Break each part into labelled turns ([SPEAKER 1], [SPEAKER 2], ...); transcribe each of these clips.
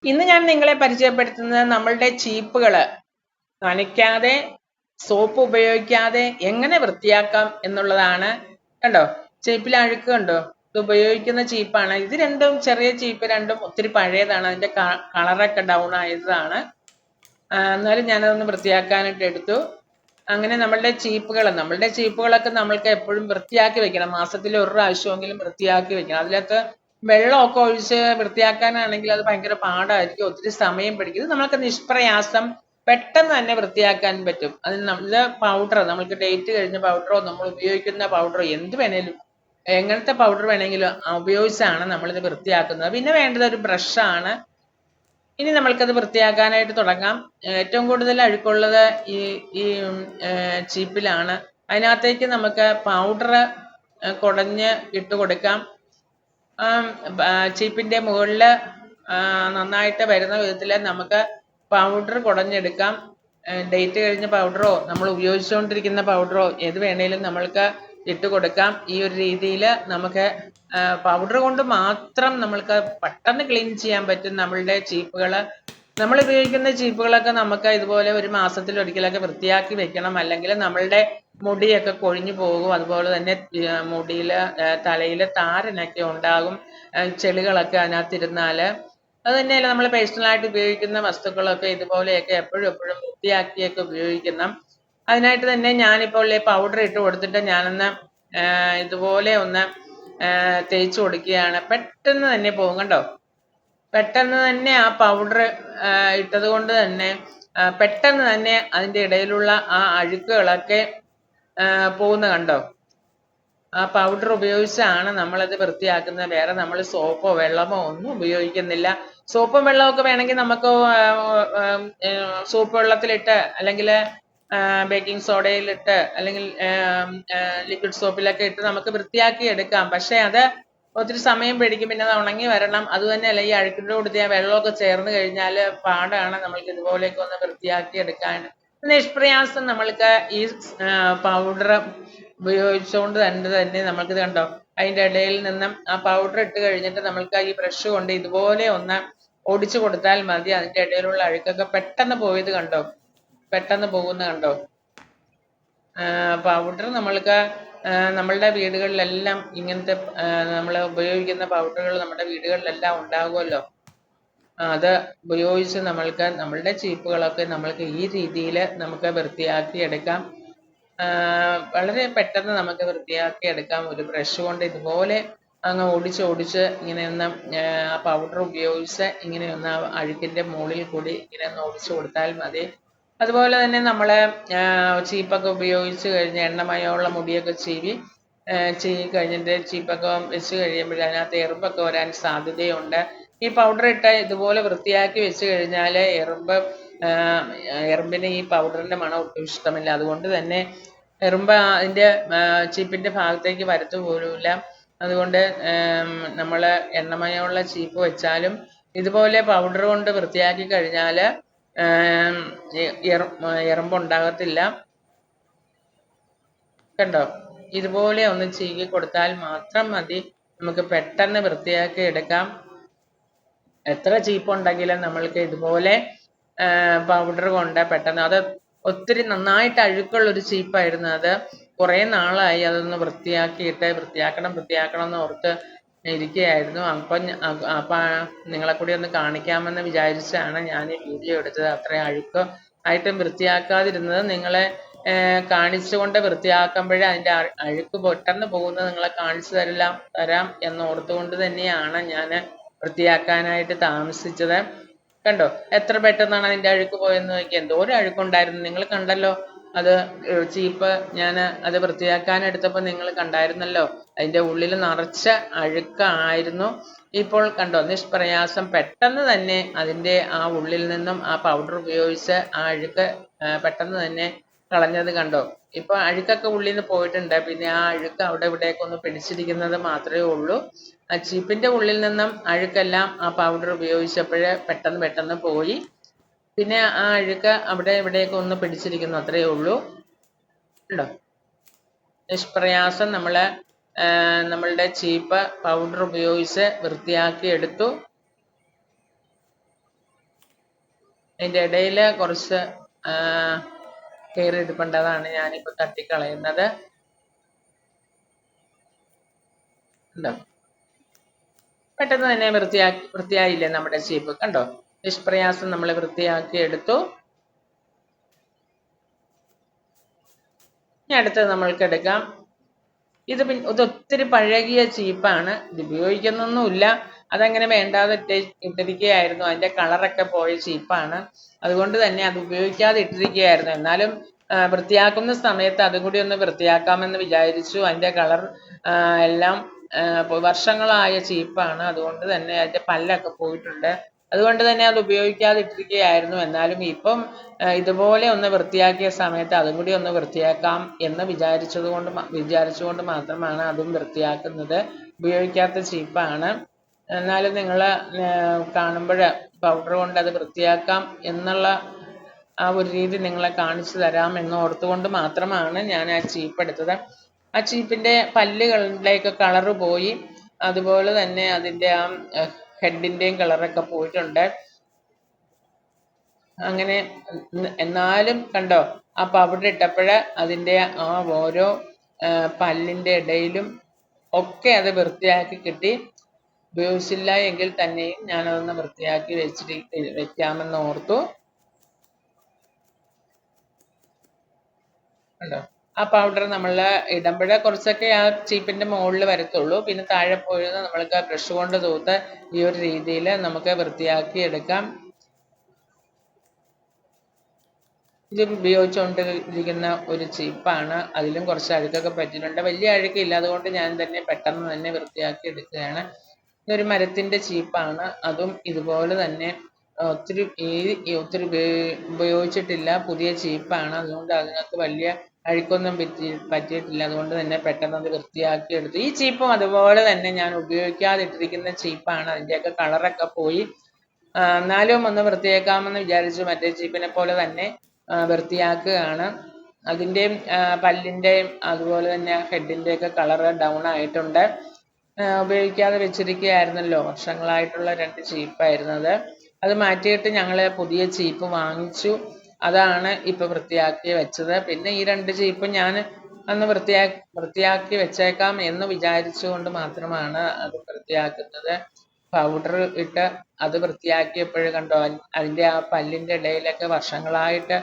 [SPEAKER 1] ഇന്ന് ഞാൻ നിങ്ങളെ പരിചയപ്പെടുത്തുന്നത് നമ്മളുടെ ചീപ്പുകൾ നനയ്ക്കാതെ സോപ്പ് ഉപയോഗിക്കാതെ എങ്ങനെ വൃത്തിയാക്കാം എന്നുള്ളതാണ്. കണ്ടോ, ചീപ്പിൽ അഴുക്ക് കണ്ടോ? ഇത് ഉപയോഗിക്കുന്ന ചീപ്പാണ്. ഇത് രണ്ടും ചെറിയ ചീപ്പ്, രണ്ടും ഒത്തിരി പഴയതാണ്. അതിന്റെ കളറൊക്കെ ഡൗൺ ആയതാണ്. എന്നാലും ഞാനതൊന്ന് വൃത്തിയാക്കാനായിട്ട് എടുത്തു. അങ്ങനെ നമ്മളുടെ ചീപ്പുകളൊക്കെ നമ്മൾക്ക് എപ്പോഴും വൃത്തിയാക്കി വെക്കണം. മാസത്തിൽ ഒരു പ്രാവശ്യമെങ്കിലും വൃത്തിയാക്കി വെക്കണം. അതിനകത്ത് വെള്ളമൊക്കെ ഒഴിച്ച് വൃത്തിയാക്കാനാണെങ്കിൽ അത് ഭയങ്കര പാടായിരിക്കും, ഒത്തിരി സമയം പിടിക്കും. ഇത് നമുക്ക് നിഷ്പ്രയാസം പെട്ടെന്ന് തന്നെ വൃത്തിയാക്കാൻ പറ്റും. അതിന് നമ്മുടെ പൗഡർ, നമുക്ക് ഡേറ്റ് കഴിഞ്ഞ പൗഡറോ നമ്മൾ ഉപയോഗിക്കുന്ന പൗഡറോ എന്ത് വേണേലും, എങ്ങനത്തെ പൗഡർ വേണമെങ്കിലും ഉപയോഗിച്ചാണ് നമ്മളിത് വൃത്തിയാക്കുന്നത്. പിന്നെ വേണ്ടത് ഒരു ബ്രഷാണ്. ഇനി നമ്മൾക്കത് വൃത്തിയാക്കാനായിട്ട് തുടങ്ങാം. ഏറ്റവും കൂടുതൽ അഴുക്കുള്ളത് ഈ ചീപ്പിലാണ്. അതിനകത്തേക്ക് നമുക്ക് പൗഡർ കുടഞ്ഞ് ഇട്ട് കൊടുക്കാം. ചീപ്പിന്റെ മുകളിൽ നന്നായിട്ട് വരുന്ന വിധത്തിൽ നമുക്ക് പൗഡർ കുടഞ്ഞെടുക്കാം. ഡേറ്റ് കഴിഞ്ഞ പൗഡറോ നമ്മൾ ഉപയോഗിച്ചുകൊണ്ടിരിക്കുന്ന പൗഡറോ ഏത് വേണേലും നമ്മൾക്ക് ഇട്ട് കൊടുക്കാം. ഈ ഒരു രീതിയിൽ നമുക്ക് പൗഡർ കൊണ്ട് മാത്രം നമ്മൾക്ക് പെട്ടെന്ന് ക്ലീൻ ചെയ്യാൻ പറ്റും നമ്മളുടെ ചീപ്പുകൾ. നമ്മൾ ഉപയോഗിക്കുന്ന ചീപ്പുകളൊക്കെ നമുക്ക് ഇതുപോലെ ഒരു മാസത്തിൽ ഒരിക്കലൊക്കെ വൃത്തിയാക്കി വെക്കണം. അല്ലെങ്കിൽ നമ്മളുടെ മുടിയൊക്കെ കൊഴിഞ്ഞു പോകും. അതുപോലെ തന്നെ മുടിയിൽ തലയിൽ താരനൊക്കെ ഉണ്ടാകും, ചെളികളൊക്കെ അതിനകത്തിരുന്നാൽ. അത് തന്നെയല്ല, നമ്മൾ പേഴ്സണലായിട്ട് ഉപയോഗിക്കുന്ന വസ്തുക്കളൊക്കെ ഇതുപോലെയൊക്കെ എപ്പോഴും വൃത്തിയാക്കിയൊക്കെ ഉപയോഗിക്കണം. അതിനായിട്ട് തന്നെ ഞാനിപ്പോൾ പൗഡർ ഇട്ട് കൊടുത്തിട്ട് ഞാനൊന്ന് ഇതുപോലെ ഒന്ന് തേച്ച് കൊടുക്കുകയാണ്. പെട്ടെന്ന് തന്നെ പോകും കണ്ടോ. പെട്ടെന്ന് തന്നെ ആ പൗഡർ ഇട്ടത് കൊണ്ട് തന്നെ പെട്ടെന്ന് തന്നെ അതിൻ്റെ ഇടയിലുള്ള ആ അഴുക്കുകളൊക്കെ പോകുന്ന കണ്ടോ. ആ പൗഡർ ഉപയോഗിച്ചാണ് നമ്മളത് വൃത്തിയാക്കുന്നത്. വേറെ നമ്മൾ സോപ്പോ വെള്ളമോ ഒന്നും ഉപയോഗിക്കുന്നില്ല. സോപ്പും വെള്ളമൊക്കെ വേണമെങ്കിൽ നമുക്ക് സോപ്പ് വെള്ളത്തിലിട്ട് അല്ലെങ്കിൽ ബേക്കിംഗ് സോഡയിലിട്ട് അല്ലെങ്കിൽ ലിക്വിഡ് സോപ്പിലൊക്കെ ഇട്ട് നമുക്ക് വൃത്തിയാക്കി എടുക്കാം. പക്ഷെ അത് ഒത്തിരി സമയം പിടിക്കും. പിന്നെ അത് ഉണങ്ങി വരണം. അത് തന്നെയല്ല, ഈ അഴുക്കിൻ്റെ കൂടെ വെള്ളമൊക്കെ ചേർന്ന് കഴിഞ്ഞാൽ പാടാണ് നമ്മൾക്ക് ഇതുപോലെയൊക്കെ ഒന്ന് വൃത്തിയാക്കി എടുക്കാൻ. നിഷ്പ്രയാസം നമ്മൾക്ക് ഈ പൗഡർ ഉപയോഗിച്ചുകൊണ്ട് തന്നെ നമ്മൾക്കിത് കണ്ടോ, അതിൻ്റെ ഇടയിൽ നിന്നും ആ പൗഡർ ഇട്ട് കഴിഞ്ഞിട്ട് നമ്മൾക്ക് ഈ ബ്രഷ് കൊണ്ട് ഇതുപോലെ ഒന്ന് ഓടിച്ചു കൊടുത്താൽ മതി. അതിൻ്റെ ഇടയിലുള്ള അഴുക്കൊക്കെ പെട്ടെന്ന് പോയത് കണ്ടോ, പെട്ടെന്ന് പോകുന്ന കണ്ടോ. പൗഡർ നമ്മൾക്ക് നമ്മളുടെ വീടുകളിലെല്ലാം ഇങ്ങനത്തെ നമ്മൾ ഉപയോഗിക്കുന്ന പൗഡറുകൾ നമ്മുടെ വീടുകളിലെല്ലാം ഉണ്ടാകുമല്ലോ. അത് ഉപയോഗിച്ച് നമ്മൾക്ക് നമ്മളുടെ ചീപ്പുകളൊക്കെ നമ്മൾക്ക് ഈ രീതിയിൽ നമുക്ക് വൃത്തിയാക്കി എടുക്കാം. വളരെ പെട്ടെന്ന് നമുക്ക് വൃത്തിയാക്കി എടുക്കാം. ഒരു ബ്രഷ് കൊണ്ട് ഇതുപോലെ അങ്ങ് ഓടിച്ച് ഇങ്ങനെ ഒന്ന് ആ പൗഡർ ഉപയോഗിച്ച് ഇങ്ങനെ ഒന്ന് അഴുക്കിൻ്റെ മുകളിൽ കൂടി ഇങ്ങനെ ഒന്ന് ഓടിച്ചു കൊടുത്താൽ മതി. അതുപോലെ തന്നെ നമ്മൾ ചീപ്പൊക്കെ ഉപയോഗിച്ച് കഴിഞ്ഞ് എണ്ണമയമുള്ള മുടിയൊക്കെ ചീവി കഴിഞ്ഞിട്ട് ചീപ്പൊക്കെ വെച്ച് കഴിയുമ്പോൾ അതിനകത്ത് എറുമ്പൊക്കെ വരാൻ സാധ്യതയുണ്ട്. ഈ പൗഡർ ഇട്ട് ഇതുപോലെ വൃത്തിയാക്കി വെച്ച് കഴിഞ്ഞാൽ എറുമ്പിന് ഈ പൗഡറിൻ്റെ മണം ഒട്ടും ഇഷ്ടമില്ല. അതുകൊണ്ട് തന്നെ എറുമ്പ് അതിൻ്റെ ചീപ്പിൻ്റെ ഭാഗത്തേക്ക് വരത്തു പോലുമില്ല. അതുകൊണ്ട് നമ്മൾ എണ്ണമയമുള്ള ചീപ്പ് വെച്ചാലും ഇതുപോലെ പൗഡർ കൊണ്ട് വൃത്തിയാക്കി കഴിഞ്ഞാൽ എറുമ്പുണ്ടാകത്തില്ല. കണ്ടോ, ഇതുപോലെ ഒന്ന് ചീകി കൊടുത്താൽ മാത്രം മതി, നമുക്ക് പെട്ടെന്ന് വൃത്തിയാക്കി എടുക്കാം. എത്ര ചീപ്പുണ്ടെങ്കിലും നമ്മൾക്ക് ഇതുപോലെ പൗഡർ കൊണ്ട് പെട്ടെന്ന്, അത് ഒത്തിരി നന്നായിട്ട് അഴുക്കുള്ളൊരു ചീപ്പായിരുന്നു. അത് കുറേ നാളായി അതൊന്ന് വൃത്തിയാക്കണം എന്ന് ഓർത്ത് ഇരിക്കുകയായിരുന്നു. അപ്പം നിങ്ങളെ കൂടി ഒന്ന് കാണിക്കാമെന്ന് വിചാരിച്ചാണ് ഞാൻ ഈ വീഡിയോ എടുത്തത്. അത്രയും അഴുക്ക് ആയിട്ടും വൃത്തിയാക്കാതിരുന്നത് നിങ്ങളെ കാണിച്ചുകൊണ്ട് വൃത്തിയാക്കുമ്പോഴേ അതിൻ്റെ അഴുക്ക് പെട്ടെന്ന് പോകുന്നത് നിങ്ങളെ കാണിച്ചു തരാം എന്നോർത്തുകൊണ്ട് തന്നെയാണ് ഞാൻ വൃത്തിയാക്കാനായിട്ട് താമസിച്ചത്. കണ്ടോ, എത്ര പെട്ടെന്നാണ് അതിൻ്റെ അഴുക്ക് പോയെന്ന് നോക്കി. എന്തോരം അഴുക്കുണ്ടായിരുന്നു, നിങ്ങൾ കണ്ടല്ലോ. അത് ചീപ്പ് ഞാൻ അത് വൃത്തിയാക്കാൻ എടുത്തപ്പോൾ നിങ്ങൾ കണ്ടായിരുന്നല്ലോ, അതിൻ്റെ ഉള്ളിൽ നിറച്ച അഴുക്കായിരുന്നു. ഇപ്പോൾ കണ്ടോ, നിഷ്പ്രയാസം പെട്ടെന്ന് തന്നെ അതിൻ്റെ ആ ഉള്ളിൽ നിന്നും ആ പൗഡർ ഉപയോഗിച്ച് ആ അഴുക്ക് പെട്ടെന്ന് തന്നെ കളഞ്ഞത് കണ്ടോ. ഇപ്പൊ അഴുക്കൊക്കെ ഉള്ളിൽ നിന്ന് പോയിട്ടുണ്ട്. പിന്നെ ആ അഴുക്ക് അവിടെ ഇവിടെയൊക്കെ ഒന്ന് പിടിച്ചിരിക്കുന്നത് മാത്രമേ ഉള്ളൂ. ആ ചീപ്പിന്റെ ഉള്ളിൽ നിന്നും അഴുക്കെല്ലാം ആ പൗഡർ ഉപയോഗിച്ചപ്പോഴേ പെട്ടെന്ന് പോയി. പിന്നെ ആ അഴുക്ക് അവിടെ ഇവിടെയൊക്കെ ഒന്ന് പിടിച്ചിരിക്കുന്നു, അത്രയേ ഉള്ളൂ. ഉണ്ടോ, നിഷ്പ്രയാസം നമ്മളുടെ ചീപ്പ് പൗഡർ ഉപയോഗിച്ച് വൃത്തിയാക്കി എടുത്തു. അതിൻ്റെ ഇടയിൽ കുറച്ച് കയറി ഇരിപ്പുണ്ടതാണ് ഞാനിപ്പോൾ തട്ടിക്കളയുന്നത്. ഉണ്ടോ? പെട്ടെന്ന് തന്നെ വൃത്തിയായില്ലേ നമ്മുടെ ചീപ്പ്? കണ്ടോ? നിഷ്പ്രയാസം നമ്മൾ വൃത്തിയാക്കി എടുത്തു. ഇനി അടുത്തത് നമ്മൾക്ക് എടുക്കാം. ഇത് ഒത്തിരി പഴകിയ ചീപ്പാണ്. ഇത് ഉപയോഗിക്കുന്നൊന്നുമില്ല. അതങ്ങനെ വേണ്ടാതെ ഇട്ടിരിക്കുകയായിരുന്നു. അതിന്റെ കളറൊക്കെ പോയ ചീപ്പാണ്. അതുകൊണ്ട് തന്നെ അത് ഉപയോഗിക്കാതെ ഇട്ടിരിക്കുകയായിരുന്നു. എന്നാലും വൃത്തിയാക്കുന്ന സമയത്ത് അതും കൂടി ഒന്ന് വൃത്തിയാക്കാമെന്ന് വിചാരിച്ചു. അതിന്റെ കളർ എല്ലാം വർഷങ്ങളായ ചീപ്പാണ്. അതുകൊണ്ട് തന്നെ അതിന്റെ പല്ലൊക്കെ പോയിട്ടുണ്ട്. അതുകൊണ്ട് തന്നെ അത് ഉപയോഗിക്കാതെ ഇട്ടിരിക്കുകയായിരുന്നു. എന്നാലും ഇപ്പം ഇതുപോലെ ഒന്ന് വൃത്തിയാക്കിയ സമയത്ത് അതും കൂടി ഒന്ന് വൃത്തിയാക്കാം എന്ന് വിചാരിച്ചുകൊണ്ട് മാത്രമാണ് അതും വൃത്തിയാക്കുന്നത്. ഉപയോഗിക്കാത്ത ചീപ്പാണ്. എന്നാലും നിങ്ങൾ കാണുമ്പോൾ പൗഡർ കൊണ്ട് അത് വൃത്തിയാക്കാം എന്നുള്ള ആ ഒരു രീതി നിങ്ങളെ കാണിച്ചു തരാം എന്ന് ഓർത്തുകൊണ്ട് മാത്രമാണ് ഞാൻ ആ ചീപ്പ് എടുത്തത്. ആ ചീപ്പിന്റെ പല്ലുകളുടെയൊക്കെ കളറ് പോയി. അതുപോലെ തന്നെ അതിന്റെ ആ ഹെഡിന്റെയും കളറൊക്കെ പോയിട്ടുണ്ട്. അങ്ങനെ എന്നാലും കണ്ടോ, ആ പൗഡർ ഇട്ടപ്പോൾ അതിന്റെ ആ ഓരോ പല്ലിന്റെ ഇടയിലും ഒക്കെ അത് വൃത്തിയാക്കി കിട്ടി. ഉപയോഗിച്ചില്ല എങ്കിൽ തന്നെയും ഞാനതൊന്ന് വൃത്തിയാക്കി വെക്കാമെന്ന് ഓർത്തു. കണ്ടോ, ആ പൗഡർ നമ്മൾ ഇടുമ്പോഴേ കുറച്ചൊക്കെ ആ ചീപ്പിന്റെ മുകളിൽ വരത്തുള്ളൂ. പിന്നെ താഴെ പോയത് നമ്മൾക്ക് ബ്രഷ് കൊണ്ട് തൂത്ത് ഈ ഒരു രീതിയിൽ നമുക്ക് വൃത്തിയാക്കി എടുക്കാം. ഇത് ഉപയോഗിച്ചുകൊണ്ടിരിക്കുന്ന ഒരു ചീപ്പാണ്. അതിലും കുറച്ച് അഴുക്കൊക്കെ പറ്റിയിട്ടുണ്ട്. വലിയ അഴുക്കില്ല, അതുകൊണ്ട് ഞാൻ തന്നെ പെട്ടെന്ന് തന്നെ വൃത്തിയാക്കി എടുക്കുകയാണ്. ഇതൊരു മരത്തിന്റെ ചീപ്പാണ്. അതും ഇതുപോലെ തന്നെ ഒത്തിരി ഉപയോഗിച്ചിട്ടില്ല. പുതിയ ചീപ്പാണ്. അതുകൊണ്ട് അതിനകത്ത് വലിയ അഴുക്കൊന്നും പറ്റിയിട്ടില്ല. അതുകൊണ്ട് തന്നെ പെട്ടെന്ന് അത് വൃത്തിയാക്കി എടുത്തു. ഈ ചീപ്പും അതുപോലെ തന്നെ ഞാൻ ഉപയോഗിക്കാതിട്ടിരിക്കുന്ന ചീപ്പാണ്. അതിൻ്റെയൊക്കെ കളറൊക്കെ പോയി. എന്നാലും ഒന്ന് വൃത്തിയാക്കാമെന്ന് വിചാരിച്ചു. മറ്റേ ചീപ്പിനെ പോലെ തന്നെ വൃത്തിയാക്കുകയാണ്. അതിൻ്റെയും പല്ലിൻ്റെയും അതുപോലെ തന്നെ ഹെഡിൻ്റെയൊക്കെ കളറ് ഡൗൺ ആയിട്ടുണ്ട്. ഉപയോഗിക്കാതെ വെച്ചിരിക്കുകയായിരുന്നല്ലോ. വർഷങ്ങളായിട്ടുള്ള 2 ചീപ്പായിരുന്നത്. അത് മാറ്റിയിട്ട് ഞങ്ങൾ പുതിയ ചീപ്പ് വാങ്ങിച്ചു. അതാണ് ഇപ്പൊ വൃത്തിയാക്കി വെച്ചത്. പിന്നെ ഈ 2 ചീപ്പും ഞാൻ അന്ന് വൃത്തിയാക്കി വെച്ചേക്കാം എന്ന് വിചാരിച്ചുകൊണ്ട് മാത്രമാണ് അത് വൃത്തിയാക്കുന്നത്. പൗഡർ ഇട്ട് അത് വൃത്തിയാക്കിയപ്പോൾ കണ്ടോ, അതിന്റെ ആ പല്ലിന്റെ ഇടയിലൊക്കെ വർഷങ്ങളായിട്ട്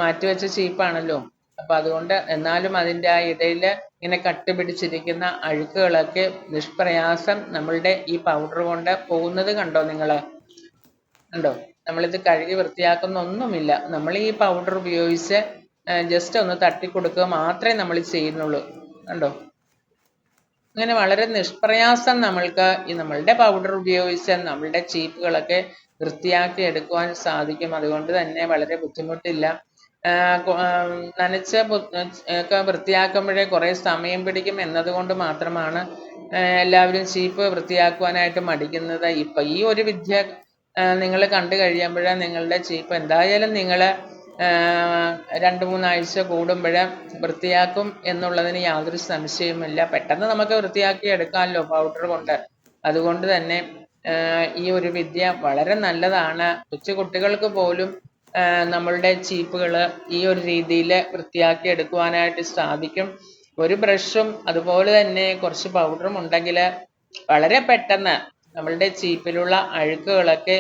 [SPEAKER 1] മാറ്റിവെച്ച ചീപ്പാണല്ലോ. അപ്പൊ അതുകൊണ്ട് എന്നാലും അതിന്റെ ആ ഇടയിൽ ഇങ്ങനെ കട്ടി പിടിച്ചിരിക്കുന്ന അഴുക്കുകളൊക്കെ നിഷ്പ്രയാസം നമ്മളുടെ ഈ പൗഡർ കൊണ്ട് പോകുന്നത് കണ്ടോ നിങ്ങൾ? കണ്ടോ, നമ്മളിത് കഴുകി വൃത്തിയാക്കുന്ന ഒന്നുമില്ല. നമ്മൾ ഈ പൗഡർ ഉപയോഗിച്ച് ജസ്റ്റ് ഒന്ന് തട്ടിക്കൊടുക്കുക മാത്രമേ നമ്മൾ ചെയ്യുന്നുള്ളൂ. കണ്ടോ, അങ്ങനെ വളരെ നിഷ്പ്രയാസം നമ്മൾക്ക് ഈ നമ്മളുടെ പൗഡർ ഉപയോഗിച്ച് നമ്മളുടെ ചീപ്പുകളൊക്കെ വൃത്തിയാക്കി എടുക്കുവാൻ സാധിക്കും. അതുകൊണ്ട് തന്നെ വളരെ ബുദ്ധിമുട്ടില്ല. നനച്ച് ഒക്കെ വൃത്തിയാക്കുമ്പോഴേ കുറേ സമയം പിടിക്കും എന്നതുകൊണ്ട് മാത്രമാണ് എല്ലാവരും ചീപ്പ് വൃത്തിയാക്കുവാനായിട്ട് മടിക്കുന്നത്. ഇപ്പം ഈ ഒരു വിദ്യ നിങ്ങൾ കണ്ടു കഴിയുമ്പോൾ നിങ്ങളുടെ ചീപ്പ് എന്തായാലും നിങ്ങൾ 2-3 ആഴ്ച കൂടുമ്പോൾ വൃത്തിയാക്കും എന്നുള്ളതിന് യാതൊരു സംശയവുമില്ല. പെട്ടെന്ന് നമുക്ക് വൃത്തിയാക്കി എടുക്കാമല്ലോ പൗഡർ കൊണ്ട്. അതുകൊണ്ട് തന്നെ ഈ ഒരു വിദ്യ വളരെ നല്ലതാണ്. കൊച്ചു കുട്ടികൾക്ക് പോലും നമ്മളുടെ ചീപ്പുകൾ ഈ ഒരു രീതിയിൽ വൃത്തിയാക്കി എടുക്കുവാനായിട്ട് സാധിക്കും. ഒരു ബ്രഷും അതുപോലെ തന്നെ കുറച്ച് പൗഡറും ഉണ്ടെങ്കിൽ വളരെ പെട്ടെന്ന് നമ്മളുടെ ചീപ്പിലുള്ള അഴുക്കുകളൊക്കെ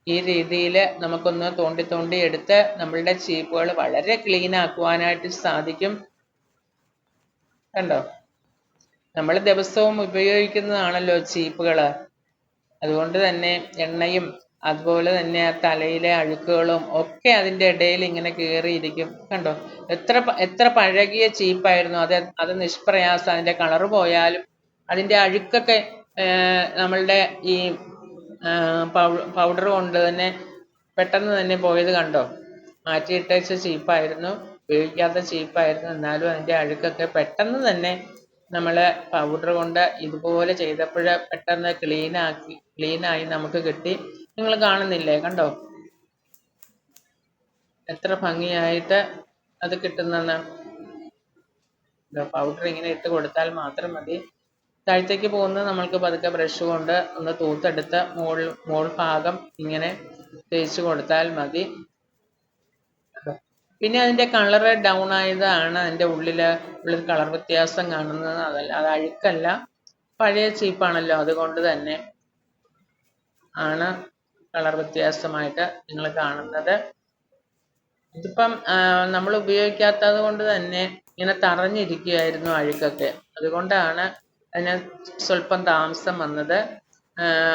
[SPEAKER 1] ഈ രീതിയിൽ നമുക്കൊന്ന് തോണ്ടി എടുത്ത് നമ്മളുടെ ചീപ്പുകൾ വളരെ ക്ലീൻ ആക്കുവാനായിട്ട് സാധിക്കും. കണ്ടോ, നമ്മൾ ദിവസവും ഉപയോഗിക്കുന്നതാണല്ലോ ചീപ്പുകൾ. അതുകൊണ്ട് തന്നെ എണ്ണയും അതുപോലെ തന്നെ തലയിലെ അഴുക്കുകളും ഒക്കെ അതിൻ്റെ ഇടയിൽ ഇങ്ങനെ കയറിയിരിക്കും. കണ്ടോ, എത്ര പഴകിയ ചീപ്പായിരുന്നു. അത് നിഷ്പ്രയാസം അതിൻ്റെ കളറ് പോയാലും അതിൻ്റെ അഴുക്കൊക്കെ നമ്മളുടെ ഈ പൗഡർ കൊണ്ട് തന്നെ പെട്ടെന്ന് തന്നെ പോയത് കണ്ടോ. മാറ്റിയിട്ടേച്ച ചീപ്പായിരുന്നു, ഉപയോഗിക്കാത്ത ചീപ്പായിരുന്നു. എന്നാലും അതിൻ്റെ അഴുക്കൊക്കെ പെട്ടെന്ന് തന്നെ നമ്മൾ പൗഡർ കൊണ്ട് ഇതുപോലെ ചെയ്തപ്പോൾ പെട്ടെന്ന് ക്ലീനായി നമുക്ക് കിട്ടി. നിങ്ങൾ കാണുന്നില്ലേ? കണ്ടോ, എത്ര ഭംഗിയായിട്ട് അത് കിട്ടുന്നെന്ന്. പൗഡർ ഇങ്ങനെ ഇട്ട് കൊടുത്താൽ മാത്രം മതി. താഴത്തേക്ക് പോകുന്നത് നമ്മൾക്ക് പതുക്കെ ബ്രഷ് കൊണ്ട് ഒന്ന് തൂത്തെടുത്ത് മോൾ ഭാഗം ഇങ്ങനെ തേച്ച് കൊടുത്താൽ മതി. പിന്നെ അതിൻ്റെ കളറ് ഡൗൺ ആയതാണ് അതിൻ്റെ ഉള്ളിൽ കളർ വ്യത്യാസം കാണുന്നത്. അത് അഴുക്കല്ല, പഴയ ചീപ്പാണല്ലോ, അതുകൊണ്ട് തന്നെ ആണ് കളർ വ്യത്യാസമായിട്ട് നിങ്ങൾ കാണുന്നത്. ഇതിപ്പം നമ്മൾ ഉപയോഗിക്കാത്തത് കൊണ്ട് തന്നെ ഇങ്ങനെ തറഞ്ഞിരിക്കുകയായിരുന്നു അഴുക്കൊക്കെ, അതുകൊണ്ടാണ് അതിന് സ്വല്പം താമസം വന്നത്.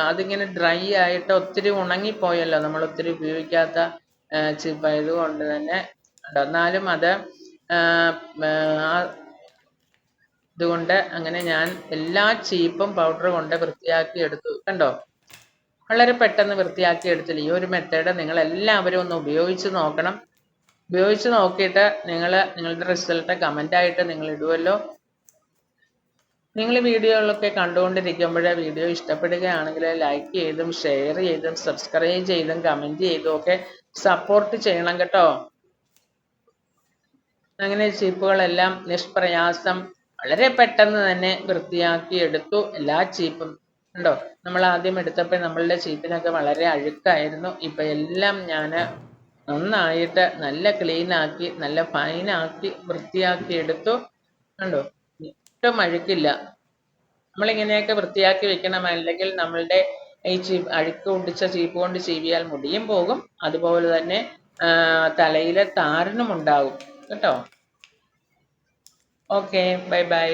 [SPEAKER 1] അതിങ്ങനെ ഡ്രൈ ആയിട്ട് ഒത്തിരി ഉണങ്ങിപ്പോയല്ലോ, നമ്മൾ ഒത്തിരി ഉപയോഗിക്കാത്ത ചീപ്പായതുകൊണ്ട് തന്നെ. എന്നാലും അത് ഇതുകൊണ്ട് അങ്ങനെ ഞാൻ എല്ലാ ചീപ്പും പൗഡർ കൊണ്ട് വൃത്തിയാക്കി എടുത്തു. കണ്ടോ, വളരെ പെട്ടെന്ന് വൃത്തിയാക്കി എടുത്തില്ല. ഈ ഒരു മെത്തേഡ് നിങ്ങൾ എല്ലാവരും ഒന്ന് ഉപയോഗിച്ച് നോക്കണം. ഉപയോഗിച്ച് നോക്കിയിട്ട് നിങ്ങളുടെ റിസൾട്ട് കമൻ്റായിട്ട് നിങ്ങൾ ഇടുമല്ലോ. നിങ്ങൾ വീഡിയോകളൊക്കെ കണ്ടുകൊണ്ടിരിക്കുമ്പോൾ വീഡിയോ ഇഷ്ടപ്പെടുകയാണെങ്കിൽ ലൈക്ക് ചെയ്തും ഷെയർ ചെയ്തും സബ്സ്ക്രൈബ് ചെയ്തും കമൻറ്റ് ചെയ്തും ഒക്കെ സപ്പോർട്ട് ചെയ്യണം കേട്ടോ. അങ്ങനെ ചീപ്പുകളെല്ലാം നിഷ്പ്രയാസം വളരെ പെട്ടെന്ന് തന്നെ വൃത്തിയാക്കി എടുത്തു. എല്ലാ ചീപ്പും ഉണ്ടോ, നമ്മൾ ആദ്യം എടുത്തപ്പോൾ നമ്മളുടെ ചീപ്പിനൊക്കെ വളരെ അഴുക്കായിരുന്നു. ഇപ്പം എല്ലാം ഞാൻ നന്നായിട്ട് നല്ല ക്ലീനാക്കി നല്ല ഫൈനാക്കി വൃത്തിയാക്കി എടുത്തു. കണ്ടോ, ഒട്ടും അഴുക്കില്ല. നമ്മളിങ്ങനെയൊക്കെ വൃത്തിയാക്കി വെക്കണം, അല്ലെങ്കിൽ നമ്മളുടെ ഈ അഴുക്ക് ഒടിച്ച ചീപ്പ് കൊണ്ട് ചീവിയാൽ മുടിയും പോകും, അതുപോലെ തന്നെ തലയിലെ താരനും ഉണ്ടാകും കേട്ടോ. Okay, bye bye.